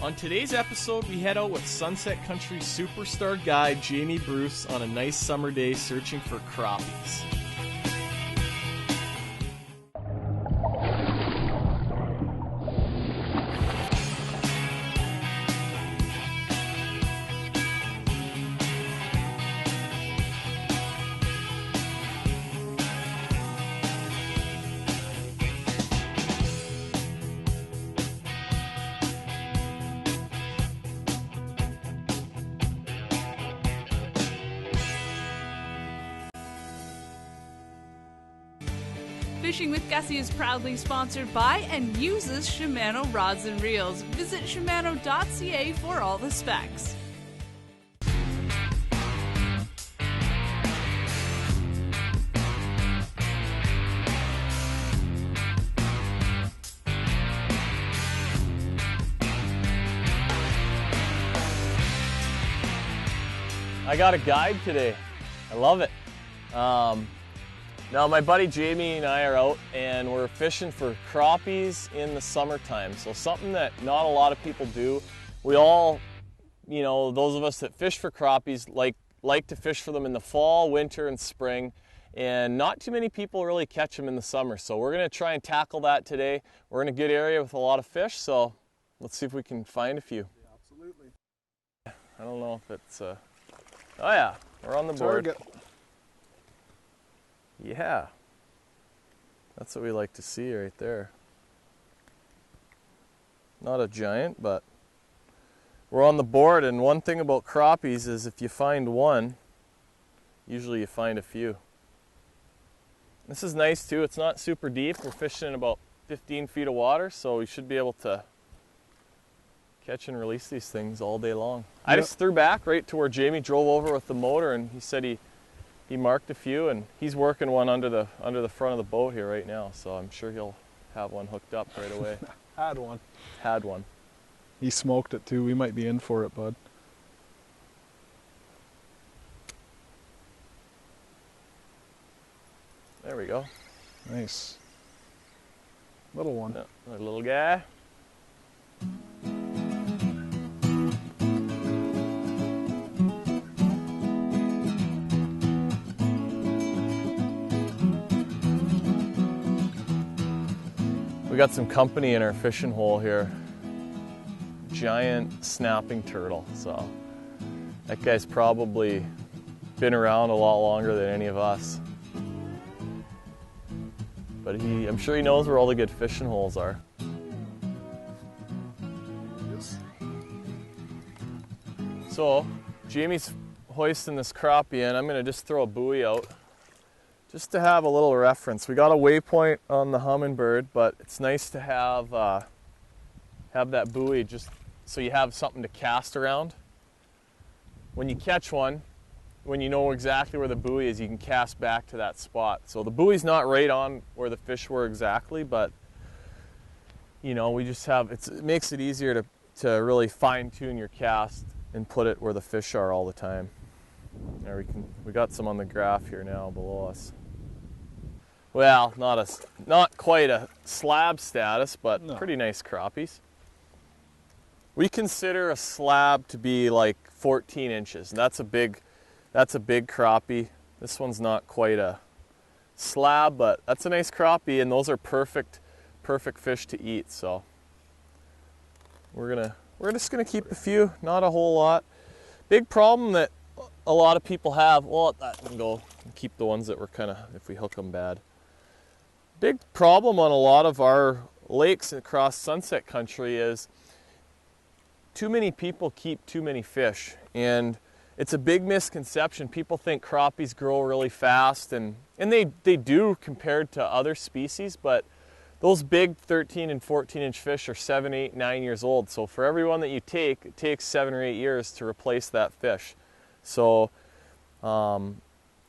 On today's episode, we head out with Sunset Country superstar guide Jamie Bruce on a nice summer day searching for crappies. Fishing with Gussy is proudly sponsored by and uses Shimano rods and reels. Visit Shimano.ca for all the specs. I got a guide today. I love it. Now my buddy Jamie and I are out and we're fishing for crappies in the summertime. So something that not a lot of people do. We all, you know, those of us that fish for crappies like to fish for them in the fall, winter, and spring. And not too many people really catch them in the summer. So we're gonna try and tackle that today. We're in a good area with a lot of fish, so let's see if we can find a few. Yeah, absolutely. I don't know if it's, oh yeah, we're on the board. Target. Yeah, that's what we like to see right there. Not a giant, but we're on the board, and one thing about crappies is if you find one, usually you find a few. This is nice too, it's not super deep. We're fishing in about 15 feet of water, so we should be able to catch and release these things all day long. I just threw back right to where Jamie drove over with the motor, and he said he marked a few, and he's working one under the front of the boat here right now, so I'm sure he'll have one hooked up right away. Had one. He smoked it too. We might be in for it, bud. There we go. Nice. Little one. Yeah, another little guy. We got some company in our fishing hole here. Giant snapping turtle. So that guy's probably been around a lot longer than any of us. But I'm sure he knows where all the good fishing holes are. Yes. So Jamie's hoisting this crappie in. I'm gonna just throw a buoy out, just to have a little reference. We got a waypoint on the Humminbird, but it's nice to have that buoy just so you have something to cast around. When you catch one, when you know exactly where the buoy is, you can cast back to that spot. So the buoy's not right on where the fish were exactly, but you know, we just have, it makes it easier to really fine tune your cast and put it where the fish are all the time. There we got some on the graph here now below us. Well, not quite a slab status, but no. Pretty nice crappies. We consider a slab to be like 14 inches, and that's a big crappie. This one's not quite a slab, but that's a nice crappie, and those are perfect fish to eat. So we're just gonna keep a few, not a whole lot. Big problem that a lot of people have, well, that can go, keep the ones that were kind of, if we hook them bad. Big problem on a lot of our lakes across Sunset Country is too many people keep too many fish. And it's a big misconception. People think crappies grow really fast, and they do compared to other species, but those big 13 and 14 inch fish are 7, 8, 9 years old. So for every one that you take, it takes 7 or 8 years to replace that fish. So,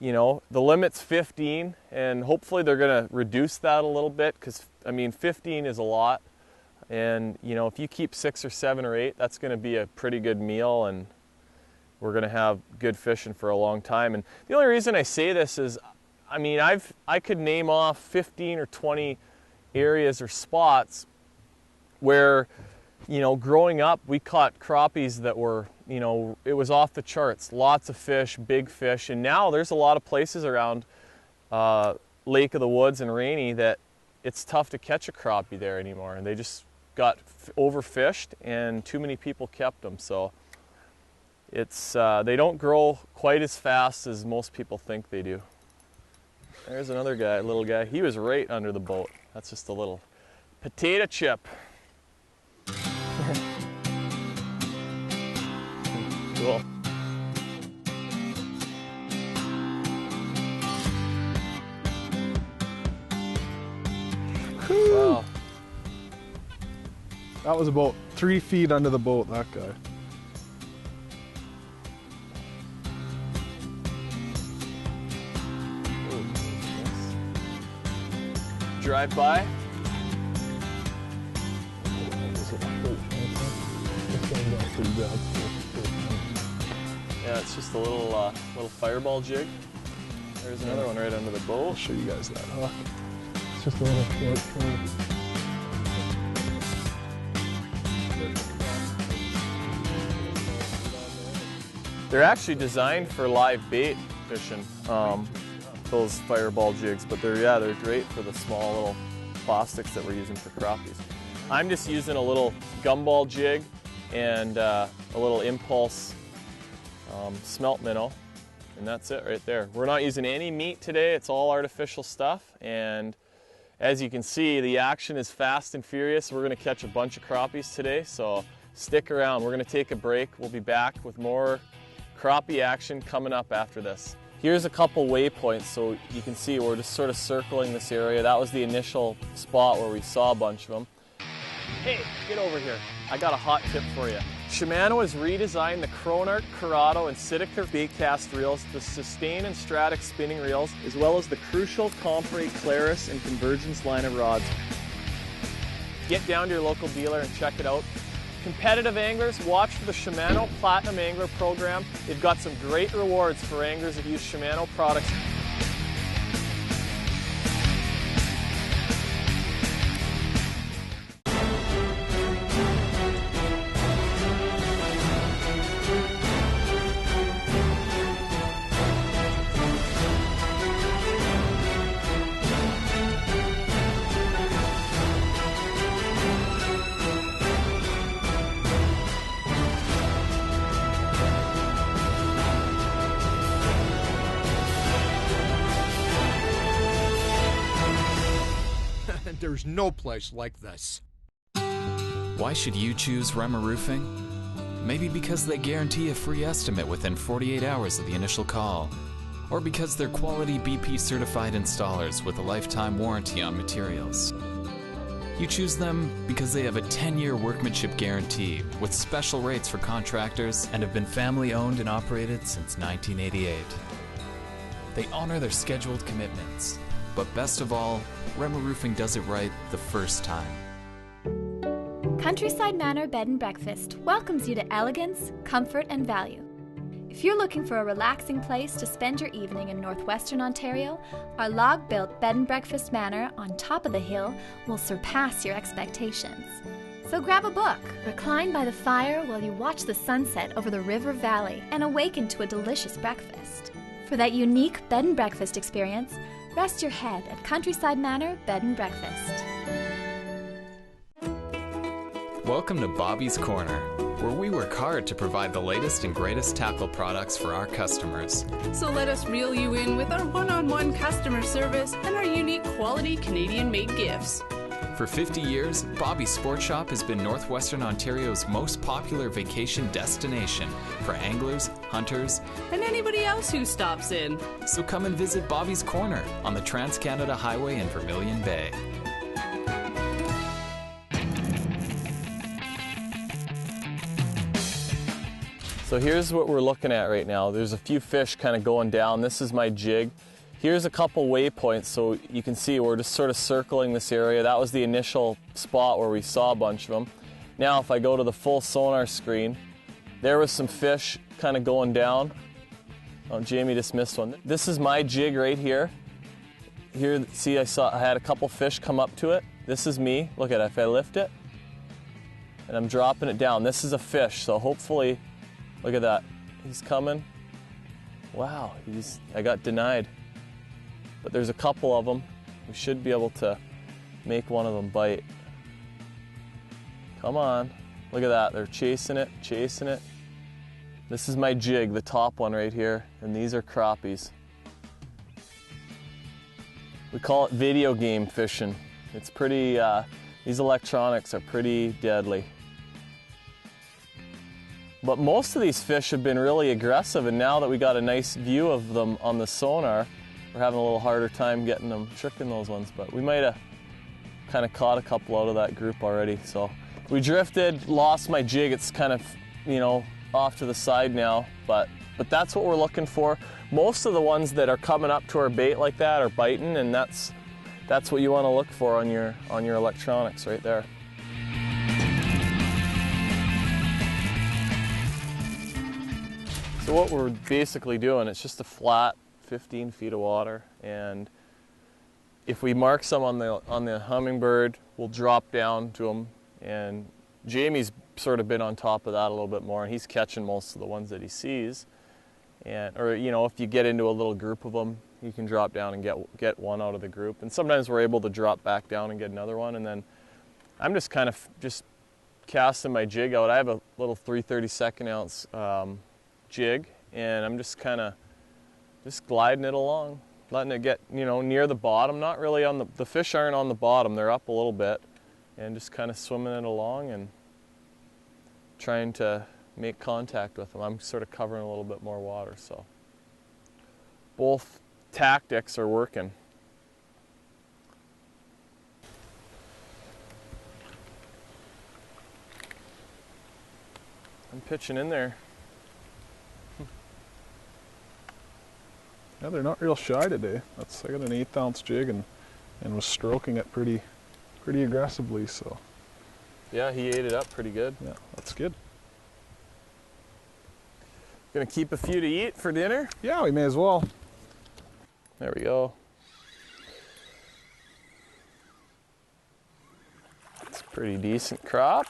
you know, the limit's 15, and hopefully they're going to reduce that a little bit, because, I mean, 15 is a lot. And, you know, if you keep 6 or 7 or 8, that's going to be a pretty good meal, and we're going to have good fishing for a long time. And the only reason I say this is, I mean, I could name off 15 or 20 areas or spots where You know, growing up, we caught crappies that were, you know, it was off the charts. Lots of fish, big fish, and now there's a lot of places around Lake of the Woods and Rainy that it's tough to catch a crappie there anymore, and they just got overfished and too many people kept them. So it's they don't grow quite as fast as most people think they do. There's another guy, little guy. He was right under the boat. That's just a little potato chip. Cool. Wow. That was about 3 feet under the boat, that guy. Drive by. Yeah, it's just a little fireball jig. There's another one right under the boat. I'll show you guys that hook. It's just a little short thing. They're actually designed for live bait fishing, those fireball jigs, but they're great for the small little plastics that we're using for crappies. I'm just using a little gumball jig and a little impulse smelt minnow, and that's it right there. We're not using any meat today, it's all artificial stuff, and as you can see, the action is fast and furious. We're going to catch a bunch of crappies today, so stick around. We're going to take a break. We'll be back with more crappie action coming up after this. Here's a couple waypoints, so you can see we're just sort of circling this area. That was the initial spot where we saw a bunch of them. Hey, get over here. I got a hot tip for you. Shimano has redesigned the Cronarch, Corrado, and Sidecar bait cast reels, the Sustain and Stratic spinning reels, as well as the crucial Compre, Claris, and Convergence line of rods. Get down to your local dealer and check it out. Competitive anglers, watch for the Shimano Platinum Angler Program. They've got some great rewards for anglers that use Shimano products. There's no place like this. Why should you choose Rema Roofing? Maybe because they guarantee a free estimate within 48 hours of the initial call. Or because they're quality BP certified installers with a lifetime warranty on materials. You choose them because they have a 10-year workmanship guarantee with special rates for contractors and have been family owned and operated since 1988. They honor their scheduled commitments. But best of all, Rema Roofing does it right the first time. Countryside Manor Bed and Breakfast welcomes you to elegance, comfort, and value. If you're looking for a relaxing place to spend your evening in northwestern Ontario, our log-built bed and breakfast manor on top of the hill will surpass your expectations. So grab a book, recline by the fire while you watch the sunset over the river valley, and awaken to a delicious breakfast. For that unique bed and breakfast experience, rest your head at Countryside Manor Bed and Breakfast. Welcome to Bobby's Corner, where we work hard to provide the latest and greatest tackle products for our customers. So let us reel you in with our one-on-one customer service and our unique quality Canadian-made gifts. For 50 years, Bobby's Sport Shop has been Northwestern Ontario's most popular vacation destination for anglers, hunters, And anybody else who stops in. so come and visit Bobby's Corner on the Trans-Canada Highway in Vermilion Bay. So here's what we're looking at right now. There's a few fish kind of going down. This is my jig. Here's a couple waypoints, so you can see we're just sort of circling this area. That was the initial spot where we saw a bunch of them. Now if I go to the full sonar screen, there was some fish kind of going down. Oh, Jamie just missed one. This is my jig right here. Here, see, I had a couple fish come up to it. This is me. Look at it, if I lift it. and I'm dropping it down. This is a fish, so hopefully, look at that. He's coming. Wow, I got denied. But there's a couple of them. We should be able to make one of them bite. Come on. Look at that. They're chasing it, chasing it. This is my jig, the top one right here, and these are crappies. We call it video game fishing. It's pretty, these electronics are pretty deadly. But most of these fish have been really aggressive, and now that we got a nice view of them on the sonar, we're having a little harder time getting them, tricking those ones. But we might have kind of caught a couple out of that group already. So we drifted, lost my jig. It's kind of, you know, off to the side now, but that's what we're looking for. Most of the ones that are coming up to our bait like that are biting, and that's what you want to look for on your electronics right there. So what we're basically doing, it's just a flat 15 feet of water, and if we mark some on the hummingbird, we'll drop down to them, and Jamie's sort of been on top of that a little bit more, and he's catching most of the ones that he sees. Or you know, if you get into a little group of them, you can drop down and get one out of the group. And sometimes we're able to drop back down and get another one. And then I'm just kind of casting my jig out. I have a little 3/32 ounce jig, and I'm just kind of gliding it along, letting it get, you know, near the bottom. Not really on the fish aren't on the bottom; they're up a little bit, and just kind of swimming it along and trying to make contact with them. I'm sort of covering a little bit more water, so both tactics are working. I'm pitching in there. Yeah, they're not real shy today. I got an 1/8 ounce jig and was stroking it pretty aggressively, so. Yeah, he ate it up pretty good. Yeah, that's good. Gonna keep a few to eat for dinner? Yeah, we may as well. There we go. It's a pretty decent crop.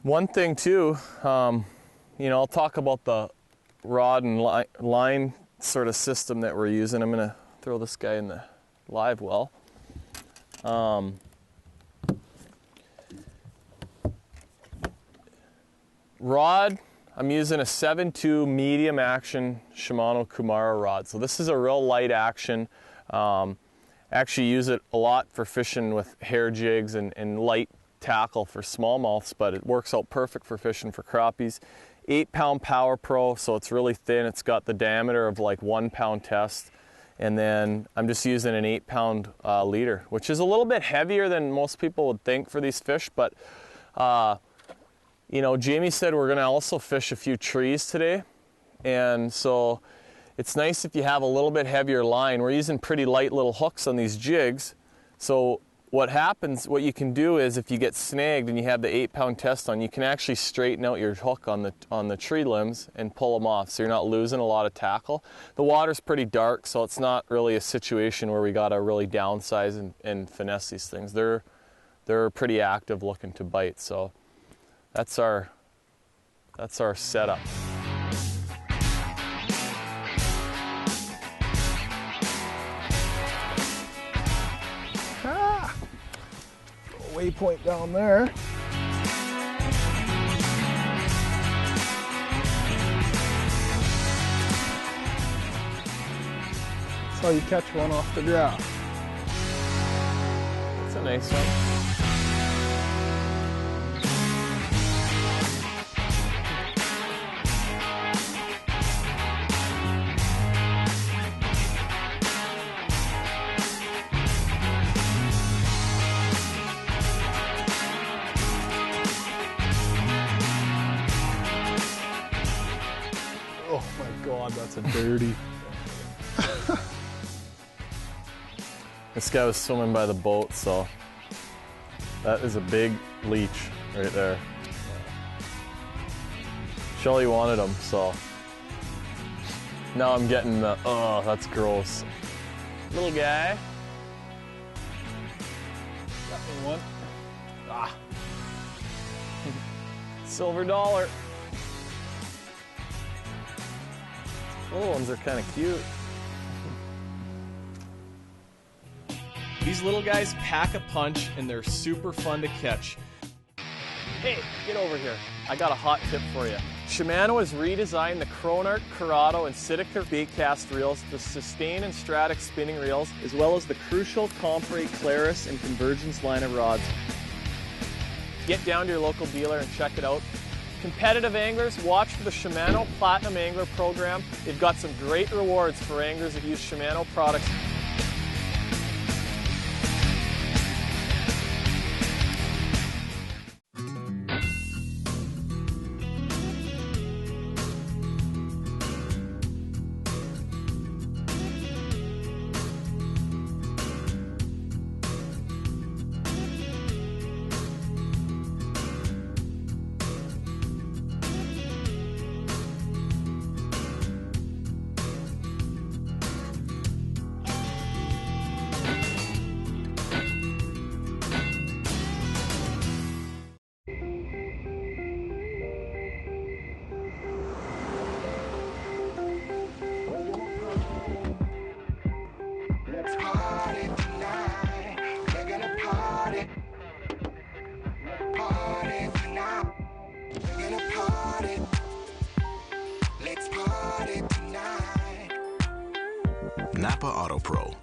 One thing too, you know, I'll talk about the rod and line sort of system that we're using. I'm gonna throw this guy in the live well. Rod, I'm using a 7.2 medium action Shimano Kumara rod. So this is a real light action. Actually use it a lot for fishing with hair jigs and light tackle for smallmouths, but it works out perfect for fishing for crappies. 8-pound Power Pro, so it's really thin. It's got the diameter of like 1 pound test. And then I'm just using an 8-pound leader, which is a little bit heavier than most people would think for these fish. But, you know, Jamie said we're going to also fish a few trees today. And so it's nice if you have a little bit heavier line. We're using pretty light little hooks on these jigs. So what happens, what you can do is if you get snagged and you have the 8-pound test on, you can actually straighten out your hook on the tree limbs and pull them off, so you're not losing a lot of tackle. The water's pretty dark, so it's not really a situation where we gotta really downsize and finesse these things. They're pretty active looking to bite, so that's our setup. Waypoint down there. That's how you catch one off the ground. That's a nice one. Oh my God, that's a dirty. This guy was swimming by the boat, so that is a big leech right there. Shelly wanted him, so Now I'm getting the, oh, that's gross. Little guy. Got me one. Ah. Silver dollar. Little ones are kind of cute. These little guys pack a punch and they're super fun to catch. Hey, get over here. I got a hot tip for you. Shimano has redesigned the Cronarch, Corrado, and Sidecar bait cast reels, the Sustain and Stratic spinning reels, as well as the crucial Compre, Claris, and Convergence line of rods. Get down to your local dealer and check it out. Competitive anglers, watch for the Shimano Platinum Angler Program. They've got some great rewards for anglers that use Shimano products. Napa Auto Pro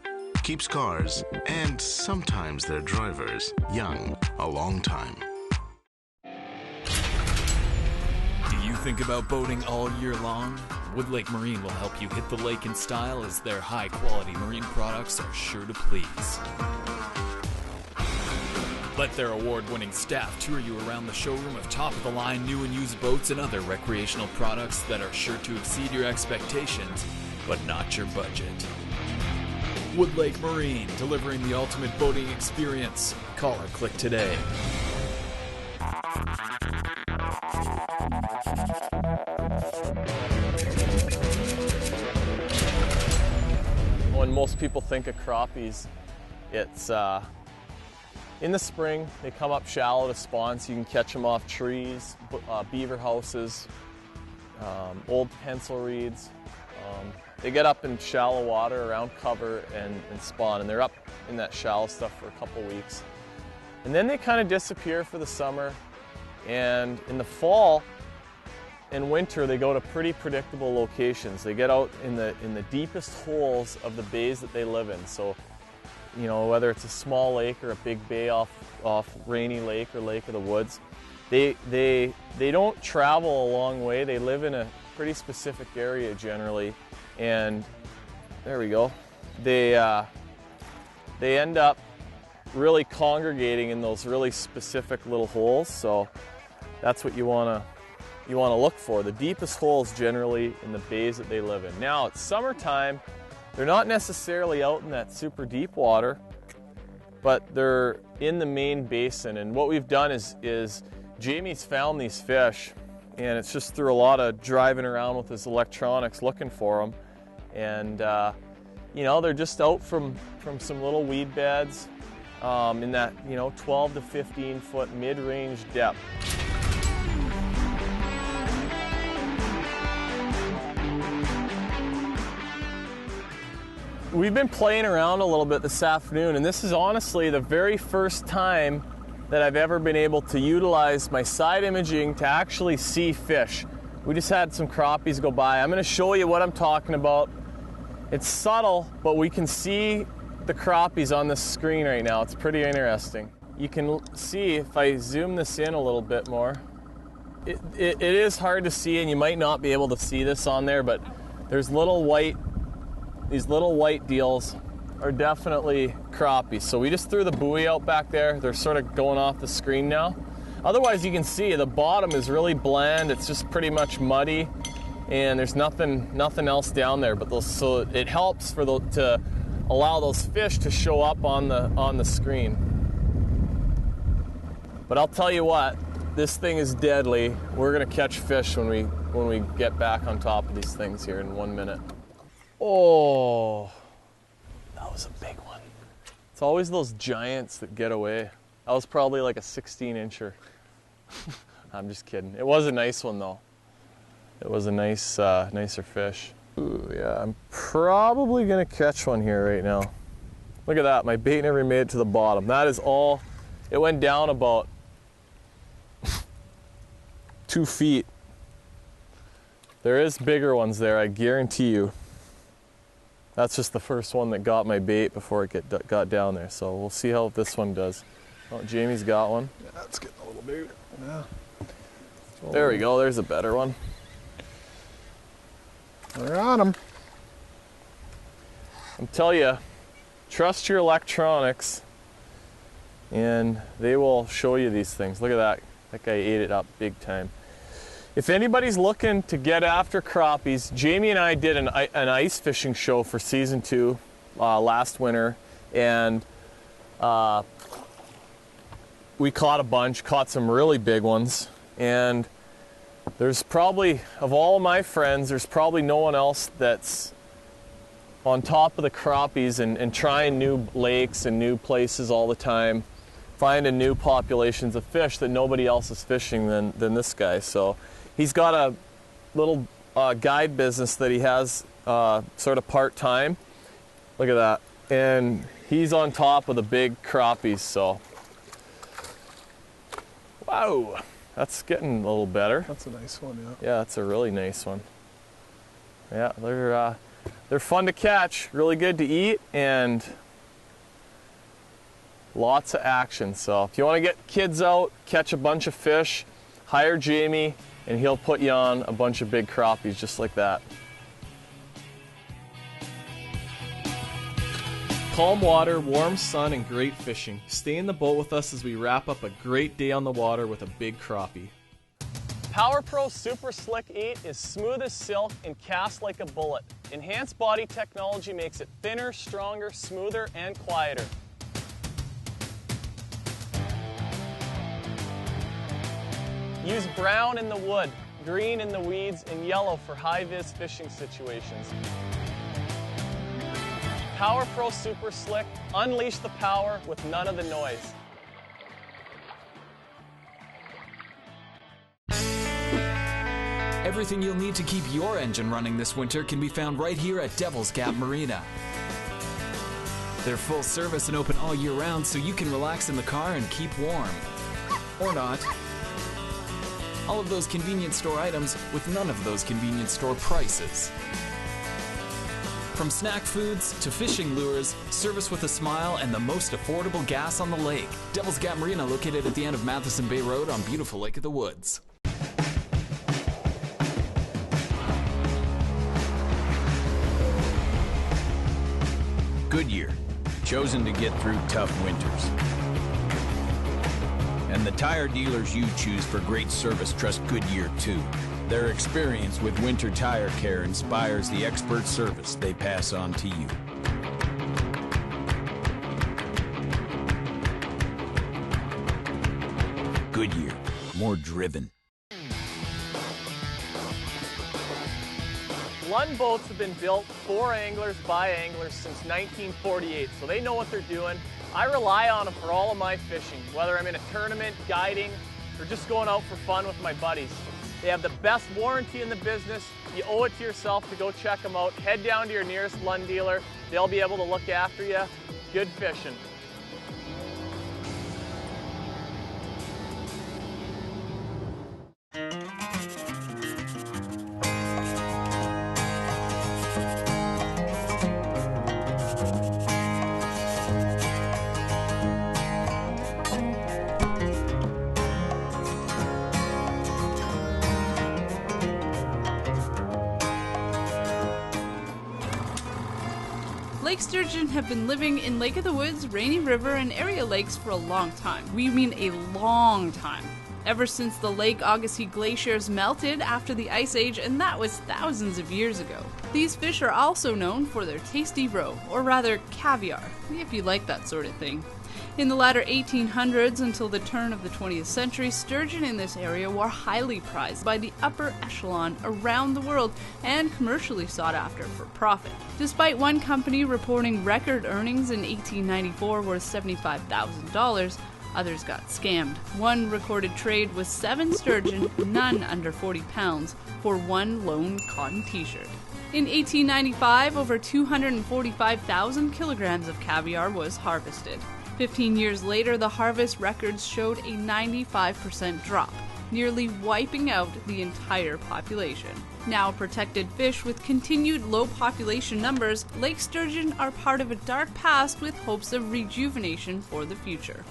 keeps cars and sometimes their drivers young a long time. Do you think about boating all year long? Wood Lake Marine will help you hit the lake in style, as their high-quality marine products are sure to please. Let their award-winning staff tour you around the showroom of top-of-the-line new and used boats and other recreational products that are sure to exceed your expectations, but not your budget. Wood Lake Marine, delivering the ultimate boating experience. Call or click today. When most people think of crappies, it's in the spring. They come up shallow to spawn, so you can catch them off trees, beaver houses, old pencil reeds. They get up in shallow water around cover and spawn, and they're up in that shallow stuff for a couple weeks. And then they kind of disappear for the summer, and in the fall and winter they go to pretty predictable locations. They get out in the deepest holes of the bays that they live in. So, you know, whether it's a small lake or a big bay off Rainy Lake or Lake of the Woods, they don't travel a long way. They live in a pretty specific area generally. And there we go. They end up really congregating in those really specific little holes. So that's what you want to look for. The deepest holes generally in the bays that they live in. Now it's summertime. They're not necessarily out in that super deep water, but they're in the main basin. And what we've done is Jamie's found these fish, and it's just through a lot of driving around with his electronics looking for them. And you know, they're just out from some little weed beds in that, you know, 12 to 15 foot mid-range depth. We've been playing around a little bit this afternoon, and this is honestly the very first time that I've ever been able to utilize my side imaging to actually see fish. We just had some crappies go by. I'm going to show you what I'm talking about. It's subtle, but we can see the crappies on the screen right now. It's pretty interesting. You can see, if I zoom this in a little bit more, it is hard to see, and you might not be able to see this on there, but there's these little white deals are definitely crappies. So we just threw the buoy out back there. They're sort of going off the screen now. Otherwise, you can see the bottom is really bland. It's just pretty much muddy, and there's nothing else down there. But so it helps to allow those fish to show up on the screen. But I'll tell you what, this thing is deadly. We're gonna catch fish when we get back on top of these things here in 1 minute. Oh, that was a big one. It's always those giants that get away. That was probably like a 16-incher. I'm just kidding. It was a nice one though. It was a nice, nicer fish. Ooh, yeah, I'm probably gonna catch one here right now. Look at that, my bait never made it to the bottom. That is all, it went down about 2 feet. There is bigger ones there, I guarantee you. That's just the first one that got my bait before it got down there. So we'll see how this one does. Oh, Jamie's got one. Yeah, it's getting a little bigger. Yeah. There we go, there's a better one. We're on them. I'm telling you, trust your electronics and they will show you these things. Look at that. That guy ate it up big time. If anybody's looking to get after crappies, Jamie and I did an ice fishing show for season 2 last winter, and we caught a bunch, caught some really big ones, and there's probably, of all of my friends, there's probably no one else that's on top of the crappies and trying new lakes and new places all the time, finding new populations of fish that nobody else is fishing than this guy. So he's got a little guide business that he has sort of part-time. Look at that. And he's on top of the big crappies, so. Wow, that's getting a little better. That's a nice one, yeah. Yeah, that's a really nice one. Yeah, they're fun to catch, really good to eat, and lots of action. So if you want to get kids out, catch a bunch of fish, hire Jamie, and he'll put you on a bunch of big crappies just like that. Calm water, warm sun, and great fishing. Stay in the boat with us as we wrap up a great day on the water with a big crappie. Power Pro Super Slick 8 is smooth as silk and casts like a bullet. Enhanced body technology makes it thinner, stronger, smoother, and quieter. Use brown in the wood, green in the weeds, and yellow for high-vis fishing situations. Power Pro Super Slick, unleash the power with none of the noise. Everything you'll need to keep your engine running this winter can be found right here at Devil's Gap Marina. They're full service and open all year round, so you can relax in the car and keep warm. Or not. All of those convenience store items with none of those convenience store prices. From snack foods to fishing lures, service with a smile, and the most affordable gas on the lake. Devil's Gap Marina, located at the end of Matheson Bay Road on beautiful Lake of the Woods. Goodyear, chosen to get through tough winters. And the tire dealers you choose for great service trust Goodyear too. Their experience with winter tire care inspires the expert service they pass on to you. Goodyear, more driven. Lund boats have been built for anglers by anglers since 1948, so they know what they're doing. I rely on them for all of my fishing, whether I'm in a tournament, guiding, or just going out for fun with my buddies. They have the best warranty in the business. You owe it to yourself to go check them out. Head down to your nearest Lund dealer. They'll be able to look after you. Good fishing. Lake sturgeon have been living in Lake of the Woods, Rainy River, and area lakes for a long time. We mean a long time. Ever since the Lake Gussy glaciers melted after the Ice Age, and that was thousands of years ago. These fish are also known for their tasty roe, or rather caviar, if you like that sort of thing. In the latter 1800s until the turn of the 20th century, sturgeon in this area were highly prized by the upper echelon around the world and commercially sought after for profit. Despite one company reporting record earnings in 1894 worth $75,000, others got scammed. One recorded trade was 7 sturgeon, none under 40 pounds, for one lone cotton t-shirt. In 1895, over 245,000 kilograms of caviar was harvested. 15 years later, the harvest records showed a 95% drop, nearly wiping out the entire population. Now a protected fish with continued low population numbers, lake sturgeon are part of a dark past with hopes of rejuvenation for the future.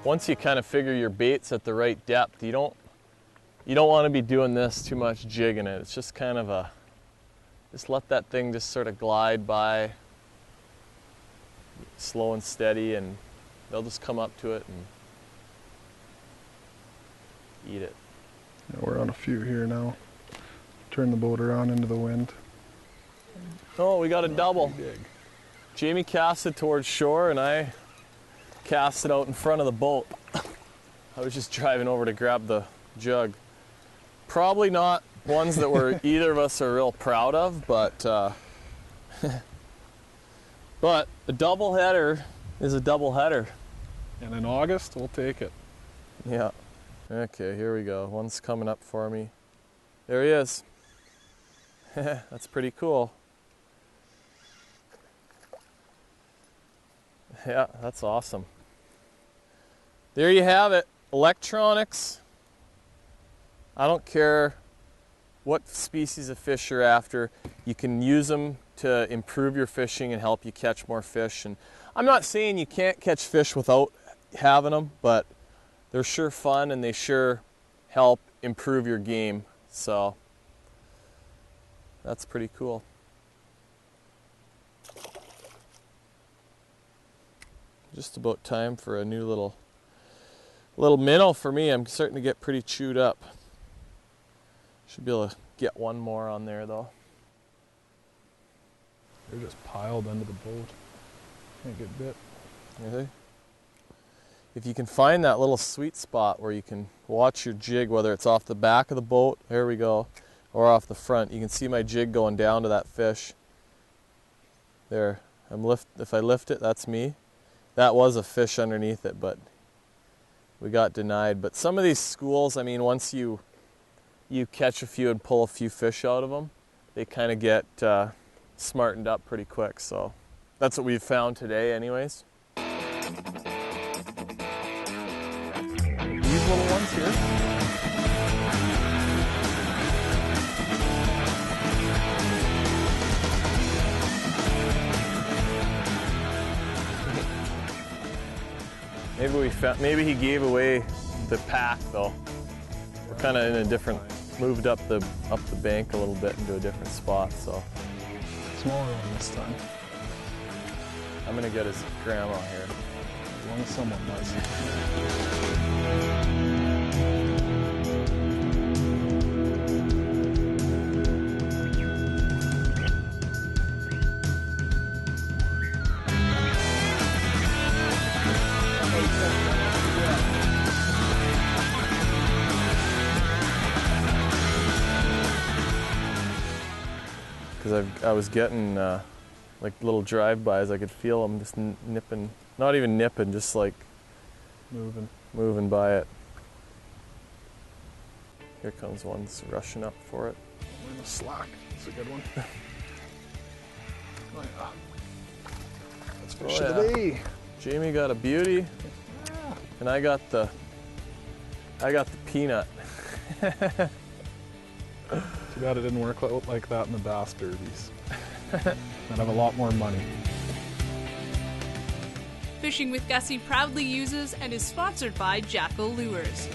Once you kind of figure your bait's at the right depth, you don't want to be doing this too much jigging it. It's just kind of just let that thing just sort of glide by, slow and steady, and they'll just come up to it and eat it. Yeah, we're on a few here now. Turn the boat around into the wind. Oh, we got a double. Jamie cast it towards shore and I cast it out in front of the boat. I was just driving over to grab the jug. Probably not ones that either of us are real proud of, but but a double header is a double header. And in August, we'll take it. Yeah. Okay, here we go. One's coming up for me. There he is. That's pretty cool. Yeah, that's awesome. There you have it. Electronics. I don't care what species of fish you're after. You can use them to improve your fishing and help you catch more fish. And I'm not saying you can't catch fish without having them, but they're sure fun and they sure help improve your game. So that's pretty cool. Just about time for a new little minnow for me. I'm starting to get pretty chewed up. Should be able to get one more on there though. They're just piled under the boat. Can't get bit. Really? If you can find that little sweet spot where you can watch your jig, whether it's off the back of the boat, there we go, or off the front, you can see my jig going down to that fish. There, if I lift it, that's me. That was a fish underneath it, but we got denied. But some of these schools, I mean, once you catch a few and pull a few fish out of them, they kind of get smartened up pretty quick. So that's what we've found today anyways. These little ones here. Maybe he gave away the pack though. We're kind of in a different, moved up the bank a little bit into a different spot, so. Smaller one this time. I'm gonna get his grandma here. As long as someone does. Because I was getting like little drive-bys. I could feel them just nipping, not even nipping, just like moving by it. Here comes one's rushing up for it. I'm in a slack. It's a good one. Oh yeah. That's fish of the day. Jamie got a beauty, and I got the peanut. Too bad it didn't work like that in the bass derbies. I'd have a lot more money. Fishing with Gussy proudly uses and is sponsored by Jackal Lures.